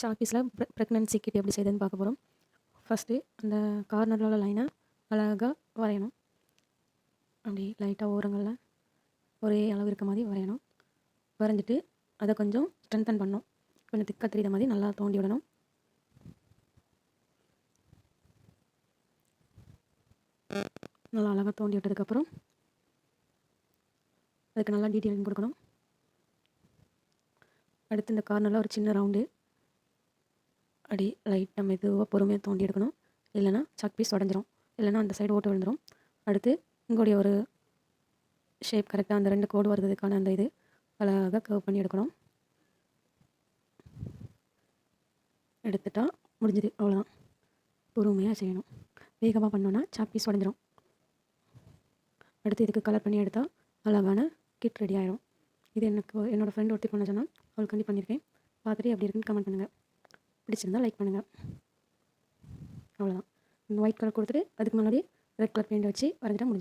Chalk பீஸில் pregnancy kit எப்படி செய்யுதுன்னு பார்க்க போகிறோம். ஃபஸ்ட்டு அந்த கார்னரில் உள்ள லைனை அழகாக வரையணும். அப்படி லைட்டாக ஓரங்களில் ஒரே அளவு இருக்க மாதிரி வரையணும். வரைஞ்சிட்டு அதை கொஞ்சம் ஸ்ட்ரென்தன் பண்ணணும். கொஞ்சம் திக்காக தெரியுற மாதிரி நல்லா தோண்டி விடணும். நல்லா அழகாக தோண்டி விட்டதுக்கப்புறம் அதுக்கு நல்லா டீட்டெயிலிங் கொடுக்கணும். அடுத்து இந்த கார்னரில் ஒரு சின்ன ரவுண்டு அப்படி லைட்டாக மெதுவாக பொறுமையாக தோண்டி எடுக்கணும். இல்லைனா சாக் பீஸ் உடஞ்சிரும், இல்லைனா அந்த சைடு ஓட்டு விழுந்துடும். அடுத்து இங்கோடைய ஒரு ஷேப் கரெக்டாக அந்த 2 கோடு வர்றதுக்கான அந்த இது அழகாக கர்வ் பண்ணி எடுக்கணும். எடுத்துட்டா முடிஞ்சுது, அவ்வளோதான். பொறுமையாக செய்யணும். வேகமாக பண்ணோன்னா சாக் பீஸ் உடஞ்சிரும். அடுத்து இதுக்கு கலர் பண்ணி எடுத்தால் அழகான கிட் ரெடி ஆகிடும். இது என்னோடய ஃப்ரெண்ட் ஒருத்தி பண்ண சொன்னால் அவளுக்காண்டி பண்ணியிருக்கேன். பார்த்துட்டு எப்படி இருக்குன்னு கமெண்ட் பண்ணுங்கள். பிடிச்சிருந்தால் லைக் பண்ணுங்கள். அவ்வளோதான். ஒயிட் கலர் கொடுத்துட்டு அதுக்கு முன்னாடி ரெட் கலர் பெயிண்ட் வச்சு வரைஞ்சிட்டா முடிஞ்சு.